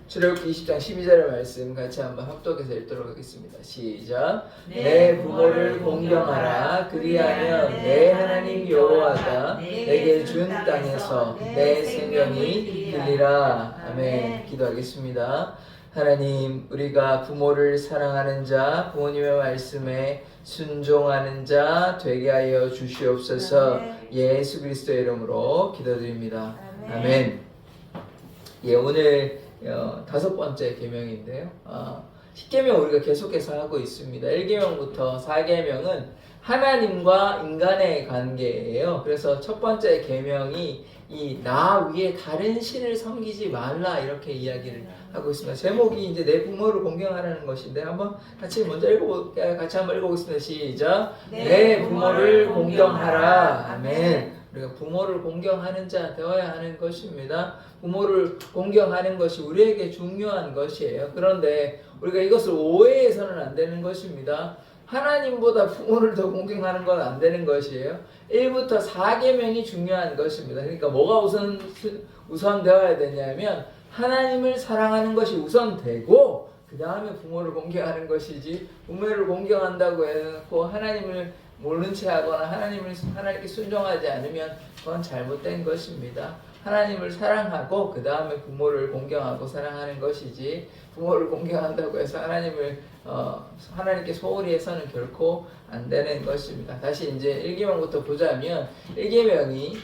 출애굽기 20장 12절의 말씀 같이 한번 합독해서 읽도록 하겠습니다. 시작. 내 부모를 공경하라. 그리하면 내 하나님 여호와가 내게 준 땅에서 내 생명이 길리라. 아멘. 기도하겠습니다. 하나님, 우리가 부모를 사랑하는 자, 부모님의 말씀에 순종하는 자 되게 하여 주시옵소서. 예수 그리스도의 이름으로 기도드립니다. 아멘. 예, 오늘 5번째 계명인데요. 10계명 우리가 계속해서 하고 있습니다. 1계명부터 4계명은 하나님과 인간의 관계예요. 그래서 첫 번째 계명이 이 나 위에 다른 신을 섬기지 말라 이렇게 이야기를 하고 있습니다. 제목이 이제 내 부모를 공경하라는 것인데 한번 같이 한번 읽어보겠습니다. 시작. 내 부모를 공경하라. 아멘. 우리가 부모를 공경하는 자 되어야 하는 것입니다. 부모를 공경하는 것이 우리에게 중요한 것이에요. 그런데 우리가 이것을 오해해서는 안 되는 것입니다. 하나님보다 부모를 더 공경하는 건 안 되는 것이에요. 1부터 4계명이 중요한 것입니다. 그러니까 뭐가 우선 되어야 되냐면 하나님을 사랑하는 것이 우선되고 그 다음에 부모를 공경하는 것이지, 부모를 공경한다고 해서 하나님을 모른 채 하거나 하나님께 순종하지 않으면 그건 잘못된 것입니다. 하나님을 사랑하고 그 다음에 부모를 공경하고 사랑하는 것이지, 부모를 공경한다고 해서 하나님께 소홀히 해서는 결코 안 되는 것입니다. 다시 이제 1계명부터 보자면 1계명이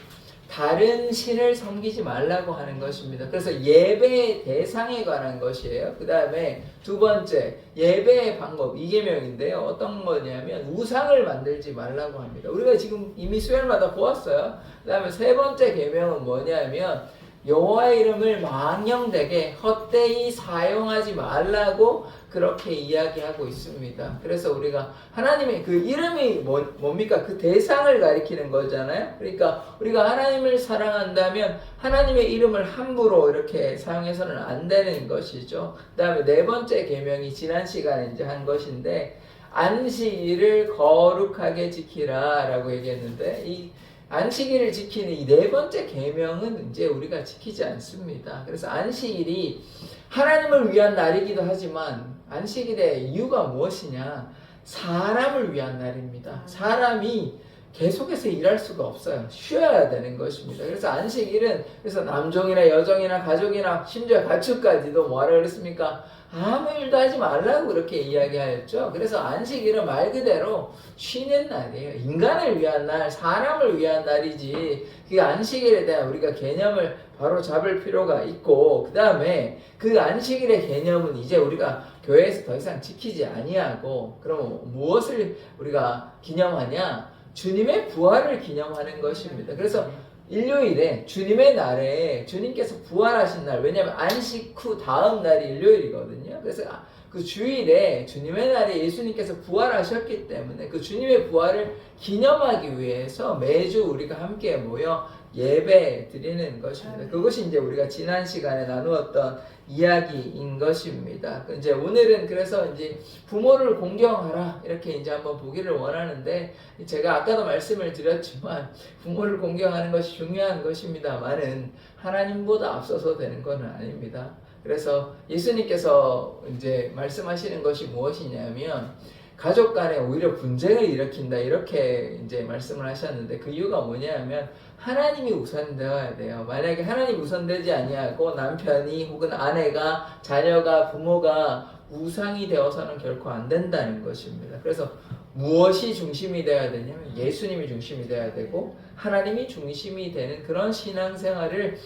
다른 신을 섬기지 말라고 하는 것입니다. 그래서 예배의 대상에 관한 것이에요. 그 다음에 두 번째, 예배의 방법 2계명인데요. 어떤 거냐면 우상을 만들지 말라고 합니다. 우리가 지금 이미 수요일마다 보았어요. 그 다음에 세 번째 계명은 뭐냐면 여호와의 이름을 망령되게 헛되이 사용하지 말라고 그렇게 이야기하고 있습니다. 그래서 우리가 하나님의 그 이름이 뭡니까? 그 대상을 가리키는 거잖아요. 그러니까 우리가 하나님을 사랑한다면 하나님의 이름을 함부로 이렇게 사용해서는 안 되는 것이죠. 그 다음에 네 번째 계명이 지난 시간에 이제 한 것인데 안식일을 거룩하게 지키라 라고 얘기했는데, 이 안식일을 지키는 이 네 번째 계명은 이제 우리가 지키지 않습니다. 그래서 안식일이 하나님을 위한 날이기도 하지만 안식일의 이유가 무엇이냐? 사람을 위한 날입니다. 사람이 계속해서 일할 수가 없어요. 쉬어야 되는 것입니다. 그래서 안식일은 남종이나 여종이나 가족이나 심지어 가축까지도 뭐하라 그랬습니까? 아무 일도 하지 말라고 그렇게 이야기하였죠. 그래서 안식일은 말 그대로 쉬는 날이에요. 인간을 위한 날, 사람을 위한 날이지, 그 안식일에 대한 우리가 개념을 바로 잡을 필요가 있고, 그 다음에 그 안식일의 개념은 이제 우리가 교회에서 더 이상 지키지 아니하고, 그럼 무엇을 우리가 기념하냐? 주님의 부활을 기념하는 것입니다. 그래서 일요일에 주님의 날에 주님께서 부활하신 날, 왜냐하면 안식 후 다음 날이 일요일이거든요. 그래서 그 주일에 주님의 날에 예수님께서 부활하셨기 때문에 그 주님의 부활을 기념하기 위해서 매주 우리가 함께 모여 예배 드리는 것입니다. 그것이 이제 우리가 지난 시간에 나누었던 이야기인 것입니다. 이제 오늘은 그래서 이제 부모를 공경하라 이렇게 이제 한번 보기를 원하는데, 제가 아까도 말씀을 드렸지만 부모를 공경하는 것이 중요한 것입니다만은 하나님보다 앞서서 되는 것은 아닙니다. 그래서 예수님께서 이제 말씀하시는 것이 무엇이냐면 가족 간에 오히려 분쟁을 일으킨다 이렇게 이제 말씀을 하셨는데, 그 이유가 뭐냐면 하나님이 우선되어야 돼요. 만약에 하나님이 우선되지 아니하고 남편이 혹은 아내가, 자녀가, 부모가 우상이 되어서는 결코 안 된다는 것입니다. 그래서 무엇이 중심이 되어야 되냐면 예수님이 중심이 되어야 되고 하나님이 중심이 되는 그런 신앙생활을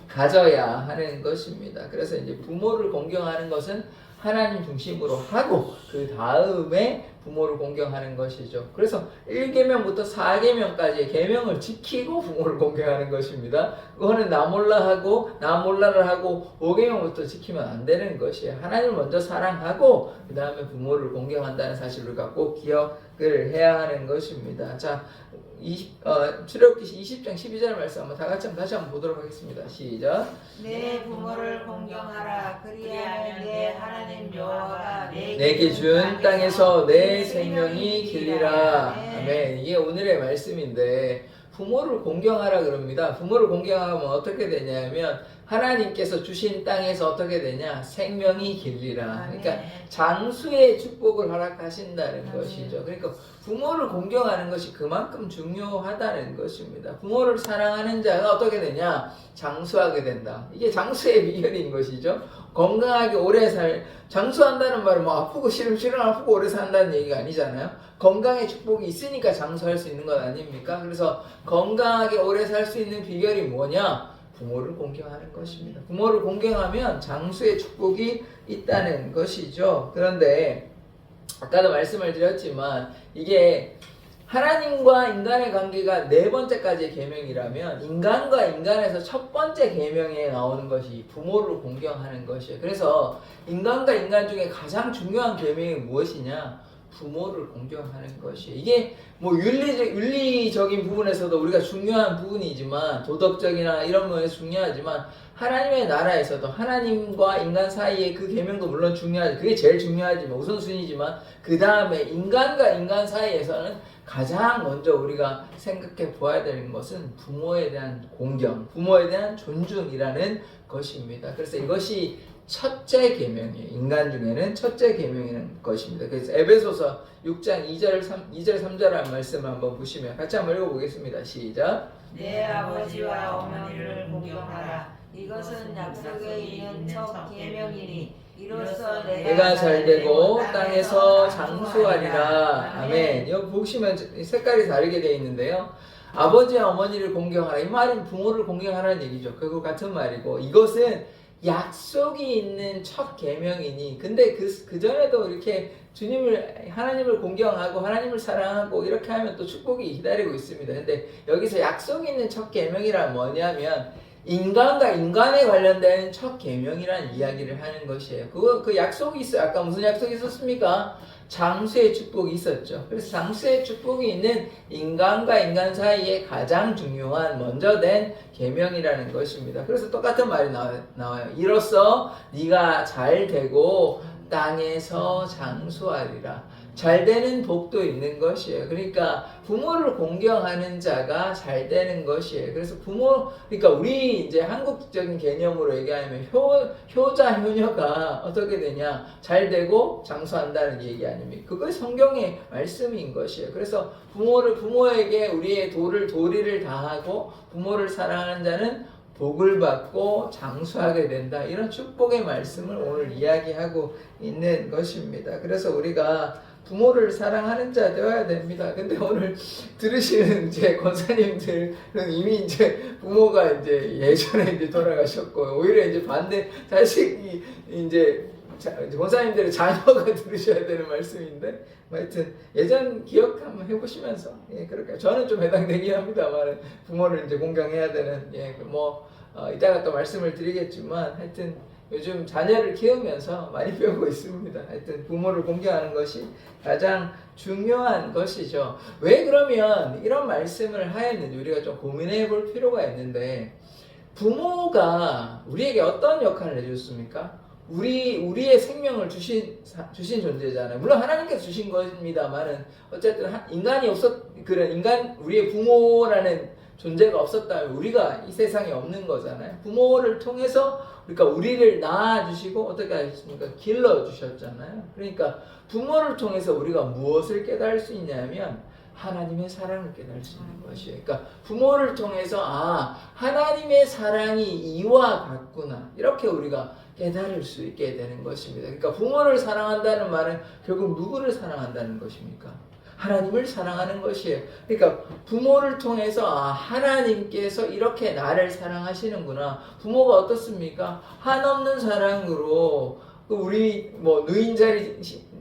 가져야 하는 것입니다. 그래서 이제 부모를 공경하는 것은 하나님 중심으로 하고 그 다음에 부모를 공경하는 것이죠. 그래서 1계명부터 4계명까지의 계명을 지키고 부모를 공경하는 것입니다. 그거는 나 몰라를 하고 5계명부터 지키면 안 되는 것이에요. 하나님을 먼저 사랑하고 그 다음에 부모를 공경한다는 사실을 우리가 꼭 기억을 해야 하는 것입니다. 자, 출애굽기 20장 12절 말씀 한번 다시 한번 보도록 하겠습니다. 시작. 내 부모를 공경하라. 그리하면 내 하나님 여호와가 내게 준 땅에서 내 생명이 길리라. 아멘. 이게 오늘의 말씀인데 부모를 공경하라 그럽니다. 부모를 공경하면 어떻게 되냐면 하나님께서 주신 땅에서 어떻게 되냐? 생명이 길리라. 그러니까 아멘. 장수의 축복을 허락하신다는 아멘. 것이죠. 그러니까 부모를 공경하는 것이 그만큼 중요하다는 것입니다. 부모를 사랑하는 자가 어떻게 되냐? 장수하게 된다. 이게 장수의 비결인 것이죠. 건강하게 오래 장수한다는 말은 뭐 아프고 시름시름 아프고 오래 산다는 얘기가 아니잖아요. 건강의 축복이 있으니까 장수할 수 있는 것 아닙니까? 그래서 건강하게 오래 살 수 있는 비결이 뭐냐? 부모를 공경하는 것입니다. 부모를 공경하면 장수의 축복이 있다는 것이죠. 그런데 아까도 말씀을 드렸지만 이게 하나님과 인간의 관계가 네 번째까지의 계명이라면 인간과 인간에서 첫 번째 계명에 나오는 것이 부모를 공경하는 것이에요. 그래서 인간과 인간 중에 가장 중요한 계명이 무엇이냐? 부모를 공경하는 것이에요. 이게 뭐 윤리적인 부분에서도 우리가 중요한 부분이지만 도덕적이나 이런 면에서 중요하지만 하나님의 나라에서도 하나님과 인간 사이의 그 계명도 물론 중요하지, 그게 제일 중요하지만 우선순위지만 그 다음에 인간과 인간 사이에서는 가장 먼저 우리가 생각해 보아야 되는 것은 부모에 대한 공경, 부모에 대한 존중이라는 것입니다. 그래서 이것이 첫째 계명이에요. 인간 중에는 첫째 계명이라는 것입니다. 그래서 에베소서 6장 2절 3절의 말씀을 한번 보시면 같이 한번 읽어보겠습니다. 시작. 내 아버지와 어머니를 공경하라. 이것은 약속에 있는 첫 계명이니 이로써 내가 잘되고 땅에서 장수하리라. 아멘. 여기 보시면 색깔이 다르게 되어 있는데요. 아버지와 어머니를 공경하라. 이 말은 부모를 공경하라는 얘기죠. 그거 같은 말이고 이것은 약속이 있는 첫 계명이니 근데 그 전에도 이렇게 하나님을 공경하고 하나님을 사랑하고 이렇게 하면 또 축복이 기다리고 있습니다. 근데 여기서 약속이 있는 첫 계명이란 뭐냐면 인간과 인간에 관련된 첫 계명이라는 이야기를 하는 것이에요. 그 약속이 있어요. 아까 무슨 약속이 있었습니까? 장수의 축복이 있었죠. 그래서 장수의 축복이 있는 인간과 인간 사이에 가장 중요한 먼저 된 계명이라는 것입니다. 그래서 똑같은 말이 나와요. 이로써 네가 잘 되고 땅에서 장수하리라. 잘 되는 복도 있는 것이에요. 그러니까 부모를 공경하는 자가 잘 되는 것이에요. 그래서 그러니까 우리 이제 한국적인 개념으로 얘기하면 효자, 효녀가 어떻게 되냐? 잘 되고 장수한다는 얘기 아닙니까? 그것이 성경의 말씀인 것이에요. 그래서 부모에게 우리의 도리를 다하고 부모를 사랑하는 자는 복을 받고 장수하게 된다. 이런 축복의 말씀을 오늘 이야기하고 있는 것입니다. 그래서 우리가 부모를 사랑하는 자 되어야 됩니다. 근데 오늘 들으시는 이제 권사님들은 이미 이제 부모가 이제 예전에 이제 돌아가셨고 오히려 이제 반대 자식이 이제 권사님들의 자녀가 들으셔야 되는 말씀인데 하여튼 예전 기억 한번 해보시면서 그렇게 저는 좀 해당되긴 합니다만 부모를 이제 공경해야 되는 이따가 또 말씀을 드리겠지만 하여튼 요즘 자녀를 키우면서 많이 배우고 있습니다. 하여튼 부모를 공경하는 것이 가장 중요한 것이죠. 왜 그러면 이런 말씀을 하였는지 우리가 좀 고민해 볼 필요가 있는데 부모가 우리에게 어떤 역할을 해줬습니까? 우리의 생명을 주신 존재잖아요. 물론 하나님께서 주신 것입니다만은 어쨌든 우리의 부모라는 존재가 없었다면 우리가 이 세상에 없는 거잖아요. 부모를 통해서 그러니까 우리를 낳아주시고 어떻게 하셨습니까? 길러주셨잖아요. 그러니까 부모를 통해서 우리가 무엇을 깨달을 수 있냐면 하나님의 사랑을 깨달을 수 있는 것이에요. 그러니까 부모를 통해서 하나님의 사랑이 이와 같구나 이렇게 우리가 깨달을 수 있게 되는 것입니다. 그러니까 부모를 사랑한다는 말은 결국 누구를 사랑한다는 것입니까? 하나님을 사랑하는 것이에요. 그러니까 부모를 통해서 하나님께서 이렇게 나를 사랑하시는구나. 부모가 어떻습니까? 한없는 사랑으로 우리 누인자리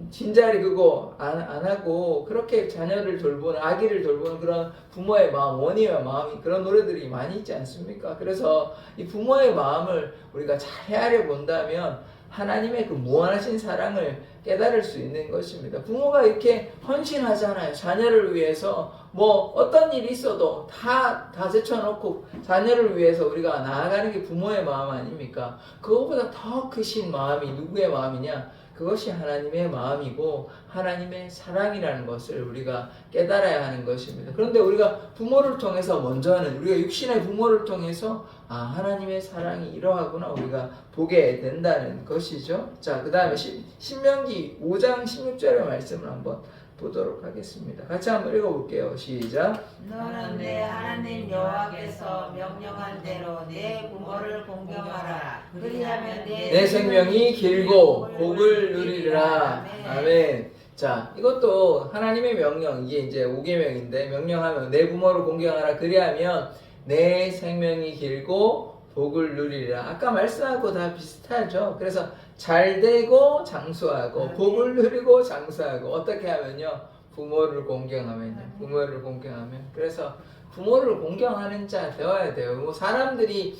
진자리 그거 안 하고 그렇게 자녀를 돌보는 아기를 돌보는 그런 부모의 마음, 원희와 마음이 그런 노래들이 많이 있지 않습니까? 그래서 이 부모의 마음을 우리가 잘 헤아려 본다면 하나님의 그 무한하신 사랑을 깨달을 수 있는 것입니다. 부모가 이렇게 헌신하잖아요. 자녀를 위해서 어떤 일이 있어도 다 제쳐놓고 자녀를 위해서 우리가 나아가는 게 부모의 마음 아닙니까? 그거보다 더 크신 마음이 누구의 마음이냐? 그 그것이 하나님의 마음이고 하나님의 사랑이라는 것을 우리가 깨달아야 하는 것입니다. 그런데 우리가 부모를 통해서 먼저는 우리가 육신의 부모를 통해서 하나님의 사랑이 이러하구나 우리가 보게 된다는 것이죠. 자, 그 다음에 신명기 5장 16절의 말씀을 한번 보도록 하겠습니다. 같이 한번 읽어볼게요. 시작. 너는 내 하나님 여호와께서 명령한 대로 내 부모를 공경하라. 그리하면 내 생명이 길고 복을 누리리라. 아멘. 자, 이것도 하나님의 명령, 이게 이제 5계명인데 명령하면 내 부모를 공경하라. 그리하면 내 생명이 길고 복을 누리리라. 아까 말씀하고 다 비슷하죠. 그래서 잘 되고 장수하고 복을 누리고 장수하고 어떻게 하면요? 부모를 공경하면요. 부모를 공경하면. 그래서 부모를 공경하는 자 되어야 돼요. 뭐 사람들이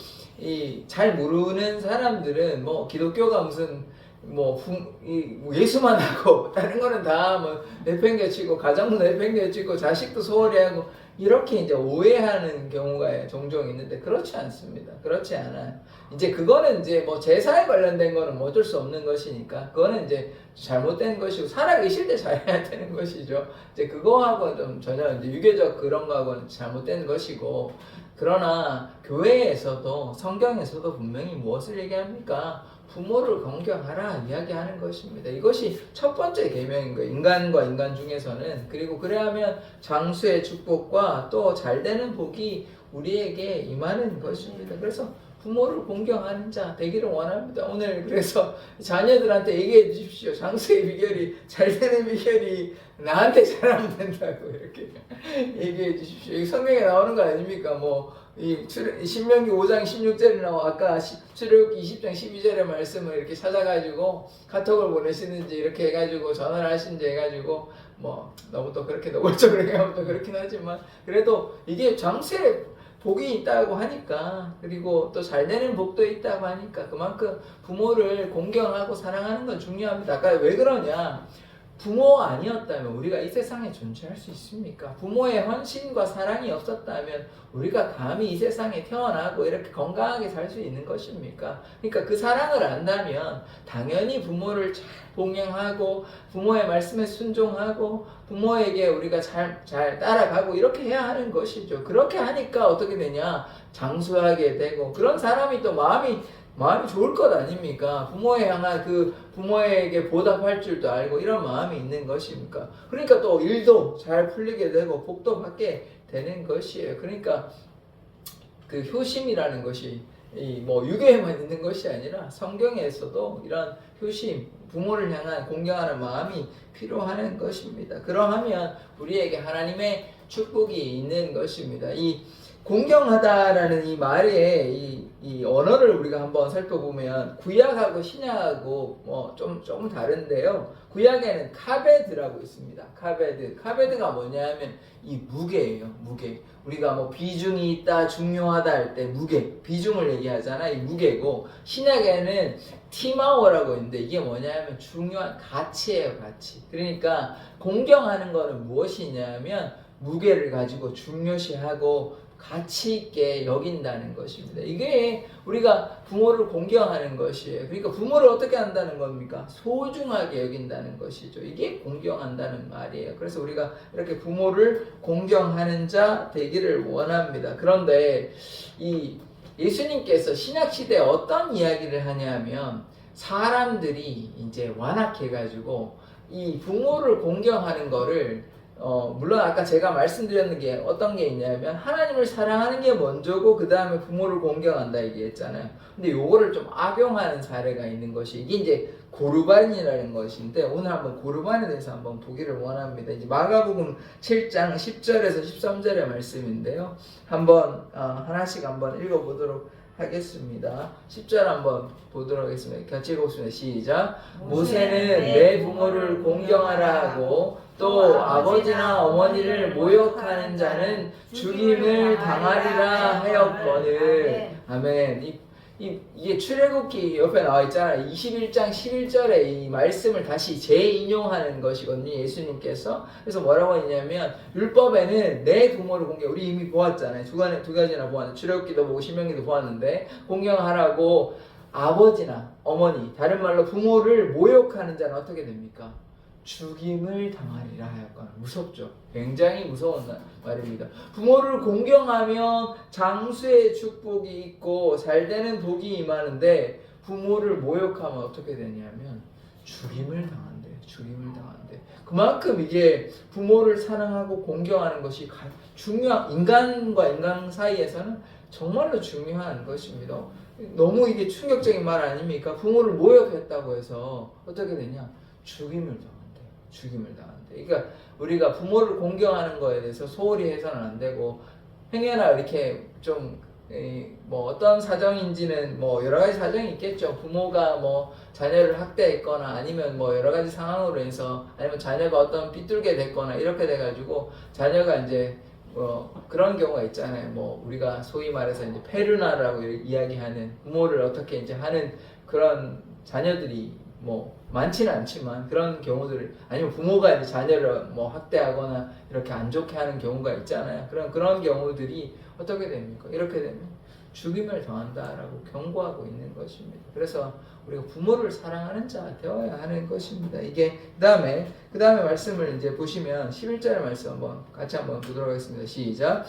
잘 모르는 사람들은 뭐 기독교가 무슨 뭐 예수만 하고 다른 거는 다 뭐 내팽개치고 가정도 내팽개치고 자식도 소홀히 하고 이렇게 이제 오해하는 경우가 종종 있는데 그렇지 않습니다. 그렇지 않아요. 이제 그거는 이제 뭐 제사에 관련된 거는 뭐 어쩔 수 없는 것이니까 그거는 이제 잘못된 것이고 살아계실 때 잘해야 되는 것이죠. 이제 그거하고는 좀 전혀 이제 유교적 그런 거하고는 잘못된 것이고 그러나 교회에서도 성경에서도 분명히 무엇을 얘기합니까? 부모를 공경하라 이야기하는 것입니다. 이것이 첫 번째 계명인 거예요. 인간과 인간 중에서는. 그리고 그래야면 장수의 축복과 또 잘되는 복이 우리에게 임하는 것입니다. 그래서 부모를 공경하는 자 되기를 원합니다. 오늘 그래서 자녀들한테 얘기해 주십시오. 장수의 비결이 잘되는 비결이 나한테 잘하면 된다고 이렇게 얘기해 주십시오. 이 성경에 나오는 거 아닙니까? 이 신명기 5장 16절에 나와 아까 출애굽기 20장 12절의 말씀을 이렇게 찾아가지고 카톡을 보내시는지 이렇게 해가지고 전화를 하시는지 해가지고 너무 또 그렇게 노골적으로 얘기하면 또 그렇긴 하지만 그래도 이게 장수의 복이 있다고 하니까 그리고 또 잘 되는 복도 있다고 하니까 그만큼 부모를 공경하고 사랑하는 건 중요합니다. 아까 왜 그러냐? 부모 아니었다면 우리가 이 세상에 존재할 수 있습니까? 부모의 헌신과 사랑이 없었다면 우리가 감히 이 세상에 태어나고 이렇게 건강하게 살 수 있는 것입니까? 그러니까 그 사랑을 안다면 당연히 부모를 잘 봉양하고 부모의 말씀에 순종하고 부모에게 우리가 잘 따라가고 이렇게 해야 하는 것이죠. 그렇게 하니까 어떻게 되냐? 장수하게 되고 그런 사람이 또 마음이 좋을 것 아닙니까? 부모에 향한 부모에게 보답할 줄도 알고 이런 마음이 있는 것입니까? 그러니까 또 일도 잘 풀리게 되고 복도 받게 되는 것이에요. 그러니까 그 효심이라는 것이 유교에만 있는 것이 아니라 성경에서도 이런 효심, 부모를 향한 공경하는 마음이 필요한 것입니다. 그러하면 우리에게 하나님의 축복이 있는 것입니다. 이 공경하다라는 이 말의 이 언어를 우리가 한번 살펴보면 구약하고 신약하고 조금 다른데요. 구약에는 카베드라고 있습니다. 카베드가 뭐냐면 이 무게예요. 무게. 우리가 비중이 있다, 중요하다 할 때 무게, 비중을 얘기하잖아. 이 무게고 신약에는 티마오라고 있는데 이게 뭐냐면 중요한 가치예요. 가치. 그러니까 공경하는 거는 무엇이냐면 무게를 가지고 중요시하고 가치 있게 여긴다는 것입니다. 이게 우리가 부모를 공경하는 것이에요. 그러니까 부모를 어떻게 한다는 겁니까? 소중하게 여긴다는 것이죠. 이게 공경한다는 말이에요. 그래서 우리가 이렇게 부모를 공경하는 자 되기를 원합니다. 그런데 이 예수님께서 신약 시대에 어떤 이야기를 하냐면 사람들이 이제 완악해가지고 이 부모를 공경하는 거를 물론 아까 제가 말씀드렸는 게 어떤 게 있냐면 하나님을 사랑하는 게 먼저고 그 다음에 부모를 공경한다 얘기했잖아요. 근데 요거를 좀 악용하는 사례가 있는 것이 이게 이제 고르반이라는 것인데 오늘 한번 고르반에 대해서 한번 보기를 원합니다. 이제 마가복음 7장 10절에서 13절의 말씀인데요. 한번 하나씩 한번 읽어보도록 하겠습니다. 10절 한번 보도록 하겠습니다. 같이 읽어보겠습니다. 시작. 모세는 내 부모를 공경하라 하고 또 아버지나 어머니를 모욕하는 자는 죽임을 당하리라 하였거늘. 아멘. 이게 출애굽기 옆에 나와 있잖아요. 21장 11절에 이 말씀을 다시 재인용하는 것이거든요. 예수님께서. 그래서 뭐라고 했냐면 율법에는 내 부모를 우리 이미 보았잖아요. 두 가지나 보았는데 출애굽기도 보고 신명기도 보았는데 공경하라고 아버지나 어머니, 다른 말로 부모를 모욕하는 자는 어떻게 됩니까? 죽임을 당하리라 하였거나. 무섭죠. 굉장히 무서운 말입니다. 부모를 공경하면 장수의 축복이 있고 잘되는 복이 임하는데 부모를 모욕하면 어떻게 되냐면 죽임을 당한대. 죽임을 당한대. 그만큼 이게 부모를 사랑하고 공경하는 것이 중요한, 인간과 인간 사이에서는 정말로 중요한 것입니다. 너무 이게 충격적인 말 아닙니까? 부모를 모욕했다고 해서 어떻게 되냐? 죽임을 당한대. 죽임을 당한대. 그러니까 우리가 부모를 공경하는 거에 대해서 소홀히 해서는 안 되고, 행여나 이렇게 좀 뭐 어떤 사정인지는 뭐 여러 가지 사정이 있겠죠. 부모가 뭐 자녀를 학대했거나 아니면 뭐 여러 가지 상황으로 해서, 아니면 자녀가 어떤 삐뚤게 됐거나 이렇게 돼가지고 자녀가 이제 뭐 그런 경우가 있잖아요. 뭐 우리가 소위 말해서 이제 페르나라고 이야기하는, 부모를 어떻게 이제 하는 그런 자녀들이 뭐 많지는 않지만 그런 경우들, 아니면 부모가 이제 자녀를 뭐 학대하거나 이렇게 안 좋게 하는 경우가 있잖아요. 그런 경우들이 어떻게 됩니까? 이렇게 되면 죽임을 당한다라고 경고하고 있는 것입니다. 그래서 우리가 부모를 사랑하는 자 되어야 하는 것입니다. 이게 그 다음에 말씀을 이제 보시면 11절의 말씀 같이 한번 보도록 하겠습니다. 시작.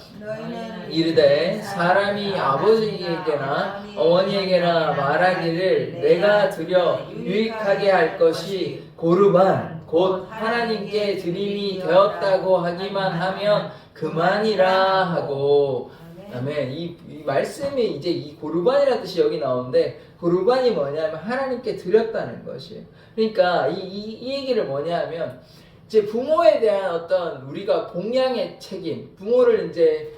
이르되 사람이 아버지에게나 어머니에게나 말하기를 내가 드려 유익하게 할 것이 고르반 곧 하나님께 드림이 되었다고 하기만 하면 그만이라 하고. 아멘. 이 말씀이 이제 이 고르반이라는 뜻이 여기 나오는데, 고르반이 뭐냐면 하나님께 드렸다는 것이에요. 그러니까 이 얘기를 뭐냐면, 이제 부모에 대한 어떤 우리가 공양의 책임, 부모를 이제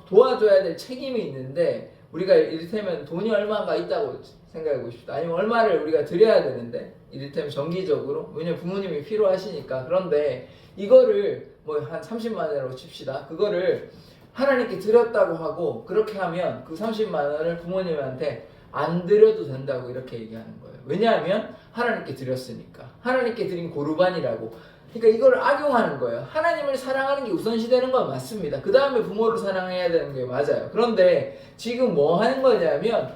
도와줘야 될 책임이 있는데, 우리가 이를테면 돈이 얼마가 있다고 생각해 보십시오. 아니면 얼마를 우리가 드려야 되는데, 이를테면 정기적으로, 왜냐면 부모님이 필요하시니까. 그런데 이거를 뭐 한 30만 원으로 칩시다. 그거를 하나님께 드렸다고 하고, 그렇게 하면 그 30만 원을 부모님한테 안 드려도 된다고 이렇게 얘기하는 거예요. 왜냐하면 하나님께 드렸으니까. 하나님께 드린 고르반이라고. 그러니까 이걸 악용하는 거예요. 하나님을 사랑하는 게 우선시 되는 건 맞습니다. 그 다음에 부모를 사랑해야 되는 게 맞아요. 그런데 지금 뭐 하는 거냐면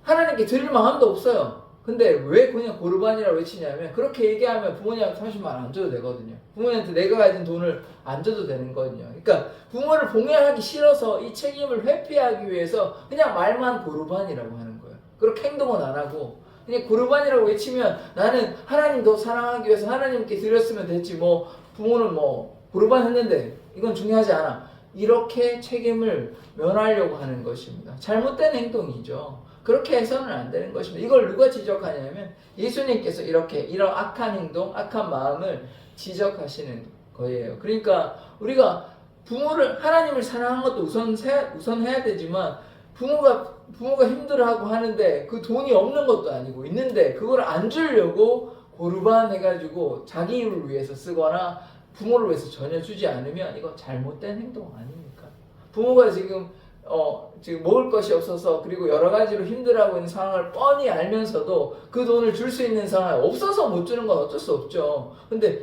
하나님께 드릴 마음도 없어요. 근데 왜 그냥 고르반이라고 외치냐면, 그렇게 얘기하면 부모님한테 30만 원 안 줘도 되거든요. 부모님한테 내가 가진 돈을 안 줘도 되는 거거든요. 그러니까 부모를 봉양하기 싫어서 이 책임을 회피하기 위해서 그냥 말만 고르반이라고 하는 거예요. 그렇게 행동은 안 하고 그냥 고르반이라고 외치면, 나는 하나님 더 사랑하기 위해서 하나님께 드렸으면 됐지, 뭐 부모는 뭐 고르반 했는데 이건 중요하지 않아, 이렇게 책임을 면하려고 하는 것입니다. 잘못된 행동이죠. 그렇게 해서는 안 되는 것입니다. 이걸 누가 지적하냐면 예수님께서 이런 악한 행동, 악한 마음을 지적하시는 거예요. 그러니까 우리가 하나님을 사랑하는 것도 우선해야 되지만, 부모가 힘들어하고 하는데 그 돈이 없는 것도 아니고 있는데 그걸 안 주려고 고르반 해가지고 자기를 위해서 쓰거나 부모를 위해서 전혀 주지 않으면 이거 잘못된 행동 아닙니까? 부모가 지금 먹을 것이 없어서, 그리고 여러 가지로 힘들어하고 있는 상황을 뻔히 알면서도 그 돈을 줄 수 있는 상황이 없어서 못 주는 건 어쩔 수 없죠. 근데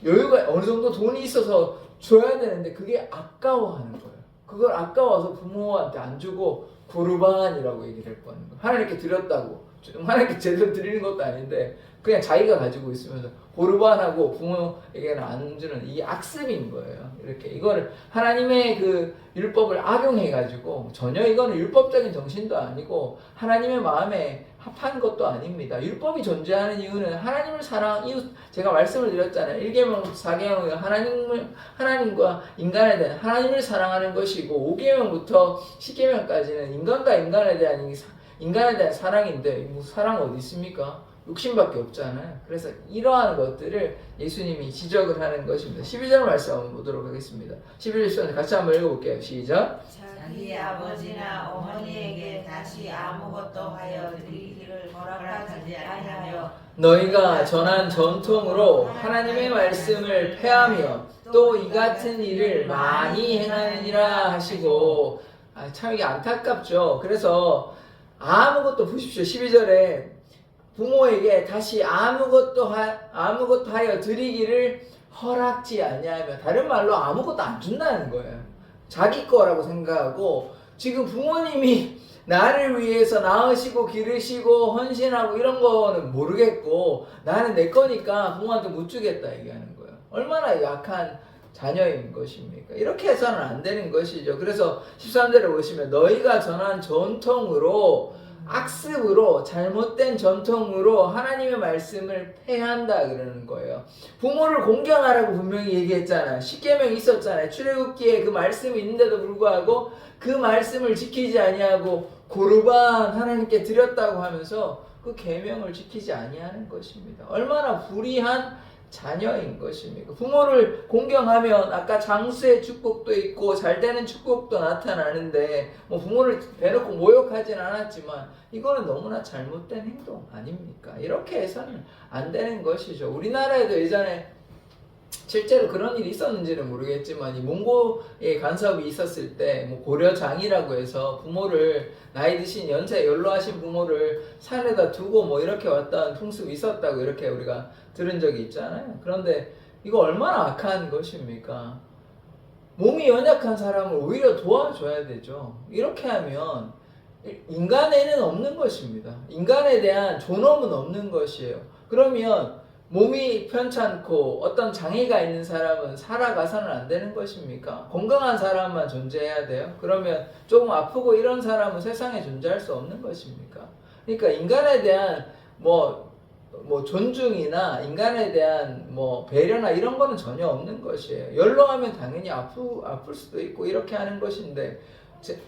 여유가 어느 정도 돈이 있어서 줘야 되는데 그게 아까워하는 거예요. 그걸 아까워서 부모한테 안 주고 고르반이라고 얘기를 했거든요. 하나님께 드렸다고. 하나님께 제대로 드리는 것도 아닌데 그냥 자기가 가지고 있으면서 고르반하고 부모에게는 안 주는, 이 악습인 거예요. 이렇게 이거를 하나님의 그 율법을 악용해가지고, 전혀 이거는 율법적인 정신도 아니고 하나님의 마음에 합한 것도 아닙니다. 율법이 존재하는 이유는 하나님을 이웃, 제가 말씀을 드렸잖아요. 1계명, 4계명은 하나님과 인간에 대한 하나님을 사랑하는 것이고, 5계명부터 10계명까지는 인간과 인간에 대한 사랑인데, 뭐 사랑 어디 있습니까? 욕심밖에 없잖아요. 그래서 이러한 것들을 예수님이 지적을 하는 것입니다. 12절 말씀 한번 보도록 하겠습니다. 11절 같이 한번 읽어볼게요. 시작. 자기 아버지나 어머니에게 다시 아무것도 하여 드리기를 허락하지 아니하여 너희가 전한 전통으로 하나님의 말씀을 폐하며 또 이 같은 일을 많이 행하느니라 하시고. 참 이게 안타깝죠. 그래서 아무것도, 보십시오. 12절에 부모에게 다시 아무것도 하여 드리기를 허락지 아니하며, 다른 말로 아무것도 안 준다는 거예요. 자기 거라고 생각하고, 지금 부모님이 나를 위해서 낳으시고 기르시고 헌신하고 이런 거는 모르겠고 나는 내 거니까 부모한테 못 주겠다 얘기하는 거예요. 얼마나 약한 자녀인 것입니까? 이렇게 해서는 안 되는 것이죠. 그래서 13절에 보시면 너희가 전한 전통으로 악습으로 잘못된 전통으로 하나님의 말씀을 폐한다 그러는 거예요. 부모를 공경하라고 분명히 얘기했잖아요. 십계명이 있었잖아요. 출애굽기에 그 말씀이 있는데도 불구하고 그 말씀을 지키지 아니하고 고르반 하나님께 드렸다고 하면서 그 계명을 지키지 아니하는 것입니다. 얼마나 불의한 자녀인 것입니까? 부모를 공경하면 아까 장수의 축복도 있고 잘되는 축복도 나타나는데 뭐 부모를 대놓고 모욕하진 않았지만 이거는 너무나 잘못된 행동 아닙니까? 이렇게 해서는 안 되는 것이죠. 우리나라에도 예전에 실제로 그런 일이 있었는지는 모르겠지만 이 몽고의 간섭이 있었을 때 뭐 고려장이라고 해서 부모를 나이 드신 연세 연로하신 부모를 산에다 두고 뭐 이렇게 왔던 풍습이 있었다고 이렇게 우리가 들은 적이 있잖아요. 그런데 이거 얼마나 악한 것입니까? 몸이 연약한 사람을 오히려 도와줘야 되죠. 이렇게 하면 인간에는 없는 것입니다. 인간에 대한 존엄은 없는 것이에요. 그러면 몸이 편찮고 어떤 장애가 있는 사람은 살아가서는 안 되는 것입니까? 건강한 사람만 존재해야 돼요? 그러면 조금 아프고 이런 사람은 세상에 존재할 수 없는 것입니까? 그러니까 인간에 대한 뭐 존중이나 인간에 대한 뭐 배려나 이런 거는 전혀 없는 것이에요. 연로하면 당연히 아플 수도 있고 이렇게 하는 것인데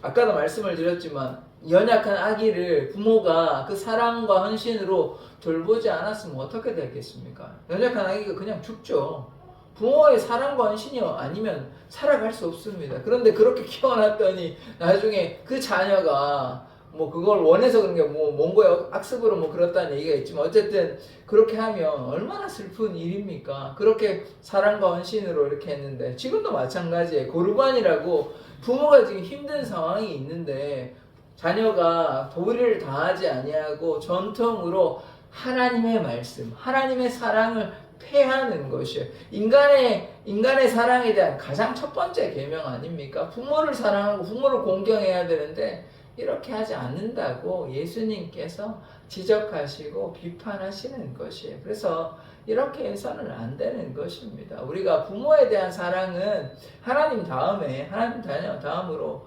아까도 말씀을 드렸지만 연약한 아기를 부모가 그 사랑과 헌신으로 돌보지 않았으면 어떻게 되겠습니까? 연약한 아기가 그냥 죽죠. 부모의 사랑과 헌신이 아니면 살아갈 수 없습니다. 그런데 그렇게 키워놨더니 나중에 그 자녀가 뭐 그걸 원해서 그런 게 뭐 몽고의 악습으로 뭐 그렇다는 얘기가 있지만 어쨌든 그렇게 하면 얼마나 슬픈 일입니까? 그렇게 사랑과 헌신으로 이렇게 했는데 지금도 마찬가지예요. 고르반이라고 부모가 지금 힘든 상황이 있는데 자녀가 도리를 다하지 아니하고 전통으로 하나님의 말씀, 하나님의 사랑을 폐하는 것이에요. 인간의 사랑에 대한 가장 첫 번째 계명 아닙니까? 부모를 사랑하고 부모를 공경해야 되는데 이렇게 하지 않는다고 예수님께서 지적하시고 비판하시는 것이에요. 그래서 이렇게 해서는 안 되는 것입니다. 우리가 부모에 대한 사랑은 하나님 다음으로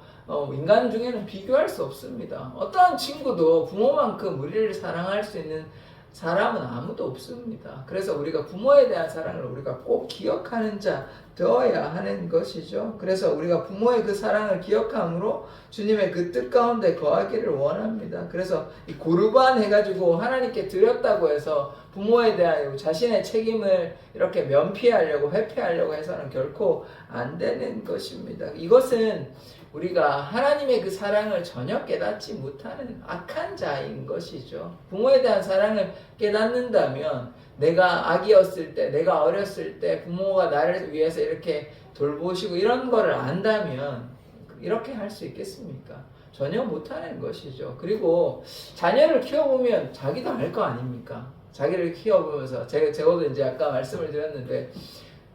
인간 중에는 비교할 수 없습니다. 어떠한 친구도 부모만큼 우리를 사랑할 수 있는 사람은 아무도 없습니다. 그래서 우리가 부모에 대한 사랑을 우리가 꼭 기억하는 자 되어야 하는 것이죠. 그래서 우리가 부모의 그 사랑을 기억함으로 주님의 그 뜻 가운데 거하기를 원합니다. 그래서 이 고르반 해가지고 하나님께 드렸다고 해서 부모에 대한 자신의 책임을 이렇게 면피하려고 회피하려고 해서는 결코 안 되는 것입니다. 이것은 우리가 하나님의 그 사랑을 전혀 깨닫지 못하는 악한 자인 것이죠. 부모에 대한 사랑을 깨닫는다면 내가 아기였을 때, 내가 어렸을 때 부모가 나를 위해서 이렇게 돌보시고 이런 거를 안다면 이렇게 할 수 있겠습니까? 전혀 못하는 것이죠. 그리고 자녀를 키워보면 자기도 알 거 아닙니까? 자기를 키워보면서 저도 이제 아까 말씀을 드렸는데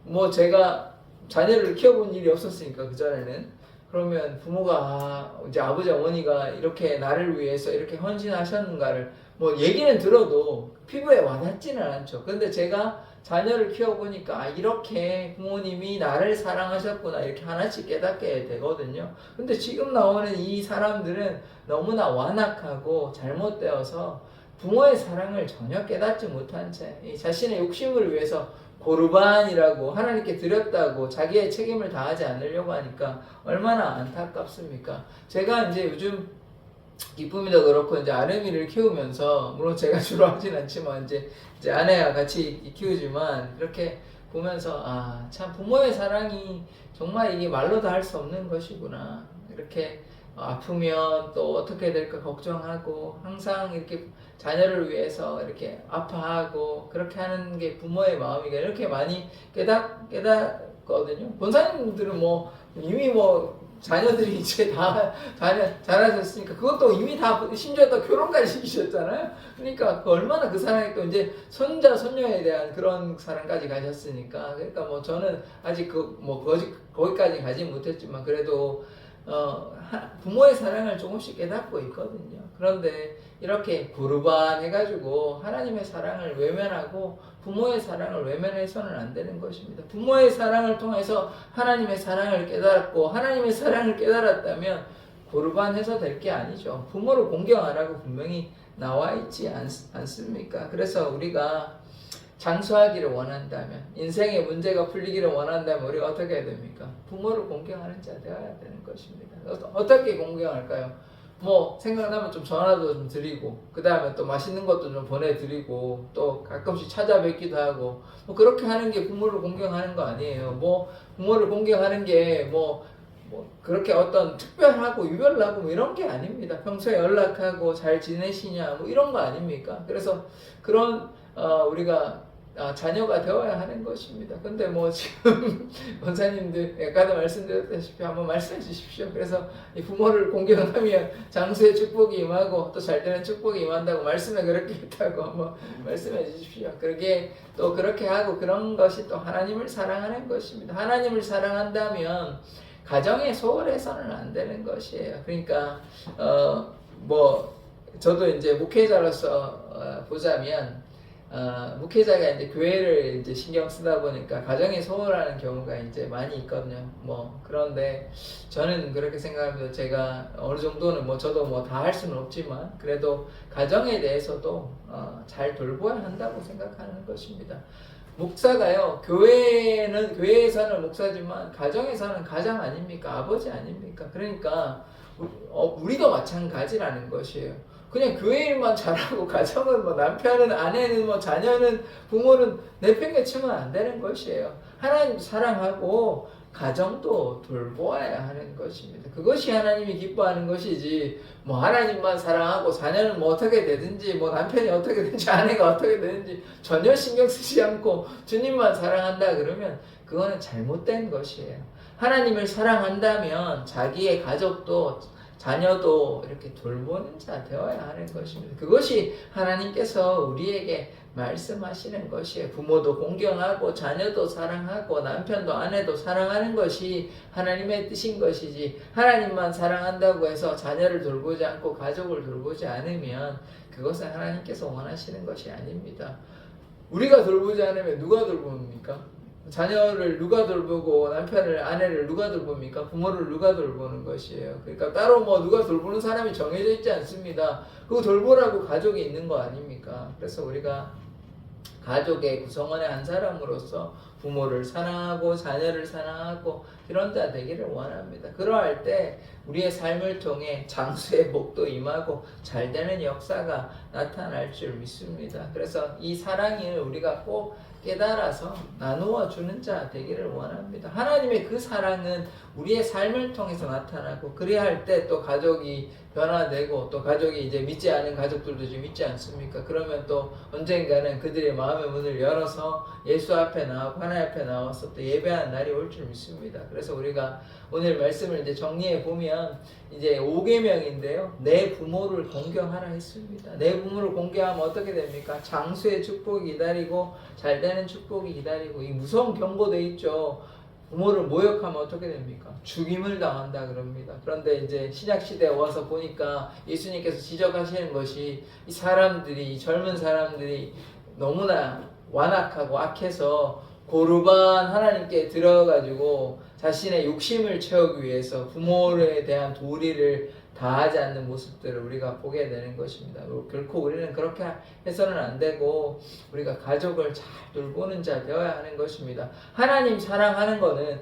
뭐 제가 자녀를 키워본 일이 없었으니까 그전에는 그러면 부모가 이제 아버지 어머니가 이렇게 나를 위해서 이렇게 헌신하셨는가를 뭐 얘기는 들어도 피부에 와닿지는 않죠. 그런데 제가 자녀를 키워보니까 이렇게 부모님이 나를 사랑하셨구나 이렇게 하나씩 깨닫게 되거든요. 근데 지금 나오는 이 사람들은 너무나 완악하고 잘못되어서 부모의 사랑을 전혀 깨닫지 못한 채 자신의 욕심을 위해서 고르반이라고 하나님께 드렸다고 자기의 책임을 다하지 않으려고 하니까 얼마나 안타깝습니까? 제가 이제 요즘 기쁨이도 그렇고 이제 아름이를 키우면서 물론 제가 주로 하진 않지만 이제 아내와 같이 키우지만 그렇게 보면서 참 부모의 사랑이 정말 이게 말로도 할 수 없는 것이구나. 이렇게 아프면 또 어떻게 될까 걱정하고 항상 이렇게 자녀를 위해서 이렇게 아파하고 그렇게 하는 게 부모의 마음이가 이렇게 많이 깨닫거든요. 본사님들은 뭐 이미 뭐 자녀들이 이제 다 자라셨으니까 그것도 이미 다 심지어 또 결혼까지 시키셨잖아요. 그러니까 얼마나 그 사랑이 또 이제 손자 손녀에 대한 그런 사랑까지 가셨으니까 그러니까 뭐 저는 아직 거기까지 가지 못했지만 그래도 부모의 사랑을 조금씩 깨닫고 있거든요. 그런데 이렇게 고르반 해가지고 하나님의 사랑을 외면하고 부모의 사랑을 외면해서는 안 되는 것입니다. 부모의 사랑을 통해서 하나님의 사랑을 깨달았고 하나님의 사랑을 깨달았다면 고르반해서 될 게 아니죠. 부모를 공경하라고 분명히 나와 있지 않습니까? 그래서 우리가 장수하기를 원한다면, 인생의 문제가 풀리기를 원한다면 우리가 어떻게 해야 됩니까? 부모를 공경하는 자 되어야 되는 것입니다. 어떻게 공경할까요? 뭐 생각나면 좀 전화도 좀 드리고, 그 다음에 또 맛있는 것도 좀 보내드리고, 또 가끔씩 찾아뵙기도 하고, 뭐 그렇게 하는 게 부모를 공경하는 거 아니에요. 뭐 부모를 공경하는 게 뭐 그렇게 어떤 특별하고 유별나고 뭐 이런 게 아닙니다. 평소에 연락하고 잘 지내시냐 뭐 이런 거 아닙니까? 그래서 그런 우리가 자녀가 되어야 하는 것입니다. 근데 뭐 지금 원사님들 아까도 말씀드렸다시피 한번 말씀해 주십시오. 그래서 이 부모를 공경하면 장수의 축복이 임하고 또 잘되는 축복이 임한다고 말씀에 그렇게 했다고 한번 말씀해 주십시오. 그러게 또 그렇게 하고 그런 것이 또 하나님을 사랑하는 것입니다. 하나님을 사랑한다면 가정에 소홀해서는 안 되는 것이에요. 그러니까 뭐 저도 이제 목회자로서 보자면 목회자가 이제 교회를 이제 신경 쓰다 보니까 가정에 소홀하는 경우가 이제 많이 있거든요. 뭐 그런데 저는 그렇게 생각합니다. 제가 어느 정도는 뭐 저도 뭐 다 할 수는 없지만 그래도 가정에 대해서도 잘 돌봐야 한다고 생각하는 것입니다. 목사가요, 교회에서는 목사지만 가정에서는 가장 아닙니까? 아버지 아닙니까? 그러니까 우리도 마찬가지라는 것이에요. 그냥 교회 일만 잘하고 가정은 뭐 남편은 아내는 뭐 자녀는 부모는 내팽개치면 안 되는 것이에요. 하나님 사랑하고 가정도 돌보아야 하는 것입니다. 그것이 하나님이 기뻐하는 것이지 뭐 하나님만 사랑하고 자녀는 뭐 어떻게 되든지 뭐 남편이 어떻게 되든지 아내가 어떻게 되든지 전혀 신경 쓰지 않고 주님만 사랑한다 그러면 그거는 잘못된 것이에요. 하나님을 사랑한다면 자기의 가족도 자녀도 이렇게 돌보는 자 되어야 하는 것입니다. 그것이 하나님께서 우리에게 말씀하시는 것이에요. 부모도 공경하고 자녀도 사랑하고 남편도 아내도 사랑하는 것이 하나님의 뜻인 것이지 하나님만 사랑한다고 해서 자녀를 돌보지 않고 가족을 돌보지 않으면 그것은 하나님께서 원하시는 것이 아닙니다. 우리가 돌보지 않으면 누가 돌봅니까? 자녀를 누가 돌보고 남편을 아내를 누가 돌봅니까? 부모를 누가 돌보는 것이에요. 그러니까 따로 뭐 누가 돌보는 사람이 정해져 있지 않습니다. 그거 돌보라고 가족이 있는 거 아닙니까? 그래서 우리가 가족의 구성원의 한 사람으로서 부모를 사랑하고 자녀를 사랑하고 이런 자 되기를 원합니다. 그러할 때 우리의 삶을 통해 장수의 복도 임하고 잘되는 역사가 나타날 줄 믿습니다. 그래서 이 사랑을 우리가 꼭 깨달아서 나누어 주는 자 되기를 원합니다. 하나님의 그 사랑은 우리의 삶을 통해서 나타나고 그래야 할 때 또 가족이 변화되고 또 가족이 이제 믿지 않은 가족들도 지금 있지 않습니까? 그러면 또 언젠가는 그들의 마음의 문을 열어서 예수 앞에 나오고 하나님 앞에 나와서 또 예배하는 날이 올 줄 믿습니다. 그래서 우리가 오늘 말씀을 이제 정리해 보면 이제 5계명인데요. 내 부모를 공경하라 했습니다. 내 부모를 공경하면 어떻게 됩니까? 장수의 축복이 기다리고 잘되는 축복이 기다리고 이 무서운 경고돼 있죠. 부모를 모욕하면 어떻게 됩니까? 죽임을 당한다 그럽니다. 그런데 이제 신약시대에 와서 보니까 예수님께서 지적하시는 것이 이 사람들이, 이 젊은 사람들이 너무나 완악하고 악해서 고르반 하나님께 들어가지고 자신의 욕심을 채우기 위해서 부모에 대한 도리를 다하지 않는 모습들을 우리가 보게 되는 것입니다. 결코 우리는 그렇게 해서는 안 되고 우리가 가족을 잘 돌보는 자 되어야 하는 것입니다. 하나님 사랑하는 것은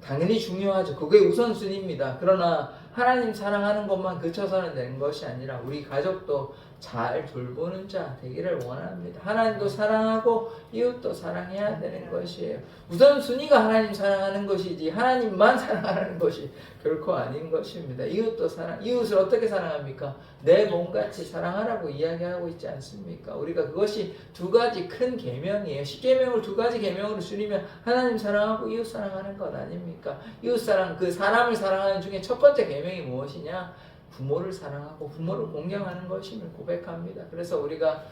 당연히 중요하죠. 그게 우선순위입니다. 그러나 하나님 사랑하는 것만 그쳐서는 되는 것이 아니라 우리 가족도 잘 돌보는 자 되기를 원합니다. 하나님도 사랑하고 이웃도 사랑해야 되는 것이에요. 우선순위가 하나님 사랑하는 것이지 하나님만 사랑하는 것이 결코 아닌 것입니다. 이웃도 이웃을 어떻게 사랑합니까? 내 몸같이 사랑하라고 이야기하고 있지 않습니까? 우리가 그것이 두 가지 큰 계명이에요. 10계명을 두 가지 계명으로 줄이면 하나님 사랑하고 이웃 사랑하는 것 아닙니까? 이웃 사랑, 그 사람을 사랑하는 중에 첫 번째 계명이 무엇이냐? 부모를 사랑하고 부모를 공경하는 것임을 고백합니다. 그래서 우리가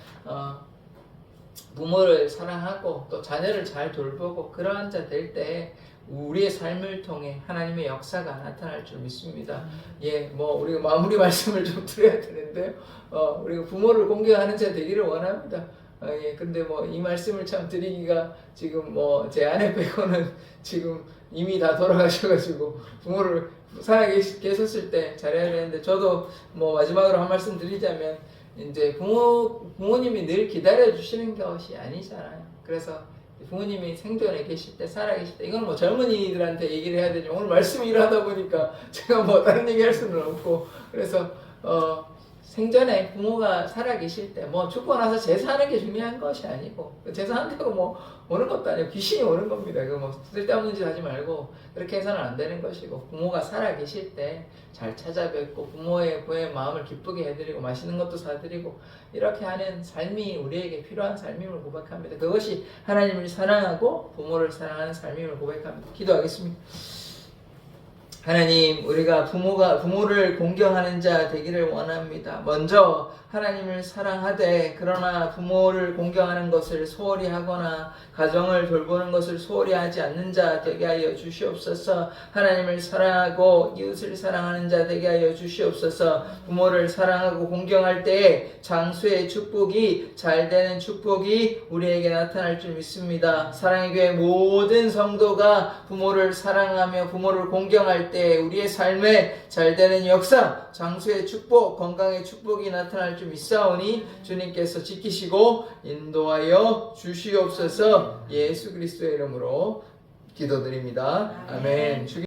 부모를 사랑하고 또 자녀를 잘 돌보고 그러한 자 될 때 우리의 삶을 통해 하나님의 역사가 나타날 줄 믿습니다. 예, 뭐 우리가 마무리 말씀을 좀 드려야 되는데요. 우리가 부모를 공경하는 자 되기를 원합니다. 예, 근데 뭐 이 말씀을 참 드리기가 지금 뭐 제 아내 빼고는 지금 이미 다 돌아가셔가지고 부모를 살아계셨을 때 잘해야 되는데, 저도 뭐 마지막으로 한 말씀 드리자면 이제 부모님이 늘 기다려 주시는 것이 아니잖아요. 그래서 부모님이 생존해 계실 때, 살아 계실 때, 이건 뭐 젊은이들한테 얘기를 해야 되지만 오늘 말씀이 일하다 보니까 제가 뭐 다른 얘기 할 수는 없고, 그래서 생전에 부모가 살아 계실 때 뭐 죽고 나서 제사하는 게 중요한 것이 아니고, 제사한다고 뭐 오는 것도 아니고 귀신이 오는 겁니다. 그 뭐 쓸데없는 짓 하지 말고 그렇게 해서는 안 되는 것이고, 부모가 살아 계실 때 잘 찾아뵙고 부모의 마음을 기쁘게 해드리고 맛있는 것도 사드리고 이렇게 하는 삶이 우리에게 필요한 삶임을 고백합니다. 그것이 하나님을 사랑하고 부모를 사랑하는 삶임을 고백합니다. 기도하겠습니다. 하나님, 우리가 부모를 공경하는 자 되기를 원합니다. 먼저 하나님을 사랑하되 그러나 부모를 공경하는 것을 소홀히 하거나 가정을 돌보는 것을 소홀히 하지 않는 자 되게 하여 주시옵소서. 하나님을 사랑하고 이웃을 사랑하는 자 되게 하여 주시옵소서. 부모를 사랑하고 공경할 때에 장수의 축복이, 잘되는 축복이 우리에게 나타날 줄 믿습니다. 사랑의 교회 모든 성도가 부모를 사랑하며 부모를 공경할 때 우리의 삶에 잘되는 역사, 장수의 축복, 건강의 축복이 나타날 줄 믿사오니 주님께서 지키시고 인도하여 주시옵소서. 예수 그리스도의 이름으로 기도드립니다. 아멘.